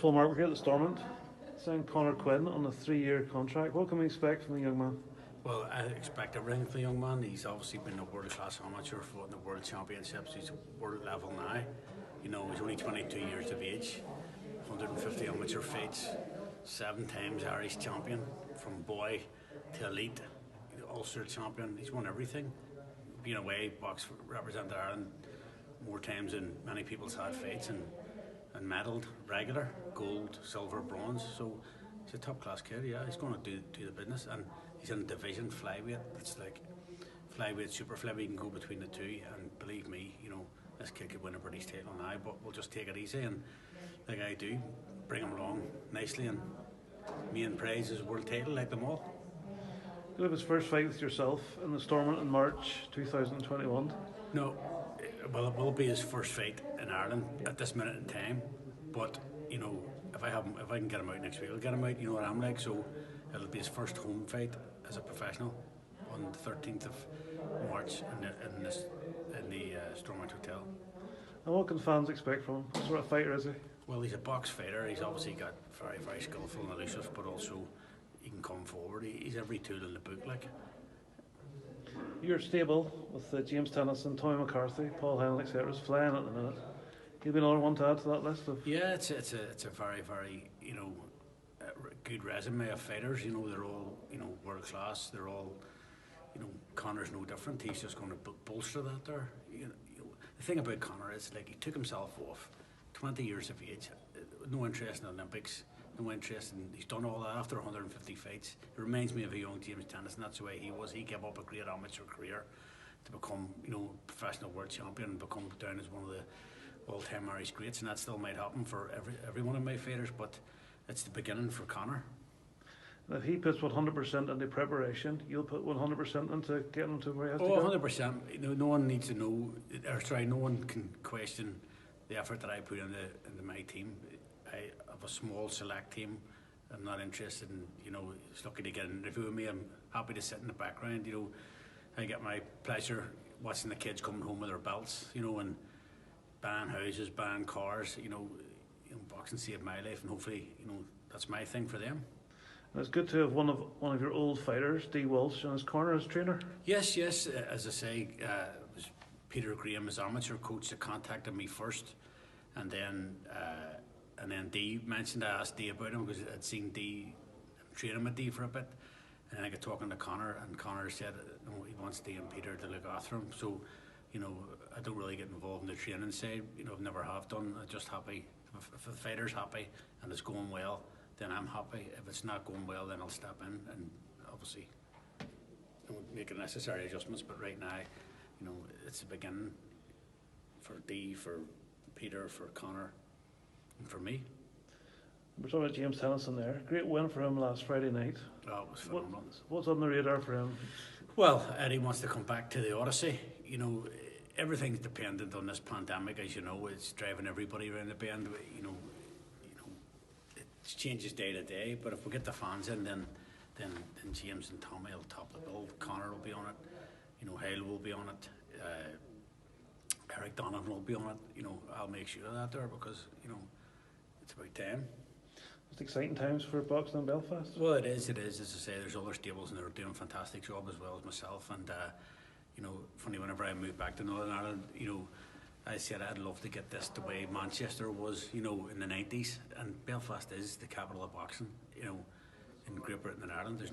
Full mark, we're here at the Stormont, signed Conor Quinn on a 3-year contract. What can we expect from the young man? Well, I expect everything from the young man. He's obviously been a world-class amateur, fought in the World Championships. He's world level now. He's only 22 years of age, 150 amateur fights, 7 times Irish champion, from boy to elite, Ulster champion. He's won everything. Been away, boxed, represented Ireland more times than many people's had fights, and medalled regular, gold, silver, bronze. So he's a top class kid. Yeah, he's going to do the business, and he's in a division flyweight. It's like flyweight, super flyweight. You can go between the two, and believe me, this kid could win a British title now. But we'll just take it easy, and like I do, bring him along nicely, and main prize is world title, like them all. Did have his first fight with yourself in the Stormont in March 2021? No, well, it will be his first fight in Ireland at this minute in time. But if I can get him out next week, I'll get him out. You know what I'm like. So it'll be his first home fight as a professional on the 13th of March in the Stormont Hotel. And what can fans expect from him? What sort of fighter is he? Well, he's a box fighter. He's obviously got very, very skillful and elusive, but also he can come forward. He's every tool in the book, like. You're stable with James Tennyson, Tommy McCarthy, Paul Henley, etc. is flying at the minute. He'll be another one to add to that list of. Yeah, it's a very, very good resume of fighters. They're all world class. They're all Conor's no different. He's just going to bolster that there. The thing about Conor is he took himself off. 20 years of age, no interest in the Olympics, no interest in. He's done all that after 150 fights. It reminds me of a young James Tennyson. That's the way he was. He gave up a great amateur career to become professional world champion and become down as one of the all-time Irish greats, and that still might happen for every one of my fighters, but it's the beginning for Conor. And if he puts 100% into preparation, you'll put 100% into getting him to where he has to go? 100%. No one needs to know, no one can question the effort that I put into my team. I have a small select team. I'm not interested in, it's lucky to get an interview with me. I'm happy to sit in the background. I get my pleasure watching the kids coming home with their belts, and buying houses, buying cars. Boxing saved my life, and hopefully, that's my thing for them. And it's good to have one of your old fighters, D. Walsh, in his corner as trainer. Yes. As I say, it was Peter Graham, his amateur coach, that contacted me first, and then D mentioned. I asked D about him because I'd seen D training with D for a bit, and I got talking to Conor, and Conor said he wants D and Peter to look after him. So, I don't really get involved in the training side. I've never have done. I'm just happy if the fighter's happy and it's going well, then I'm happy. If it's not going well, then I'll step in and obviously make the necessary adjustments. But right now, it's the beginning for D, for Peter, for Conor, and for me. We're talking about James Tennyson there. Great win for him last Friday night. Oh, it was phenomenal. What's on the radar for him? Well, Eddie wants to come back to the Odyssey. Everything's dependent on this pandemic, as you know. It's driving everybody around the bend. It changes day to day. But if we get the fans in, then James and Tommy will top the bill. Conor will be on it. Hale will be on it. Eric Donovan will be on it. I'll make sure of that there because it's about time. It's exciting times for boxing in Belfast. Well, it is. As I say, there's other stables and they're doing a fantastic job as well as myself. And funny, whenever I moved back to Northern Ireland, I said I'd love to get this the way Manchester was, in the 90s. And Belfast is the capital of boxing, in Great Britain and Ireland. There's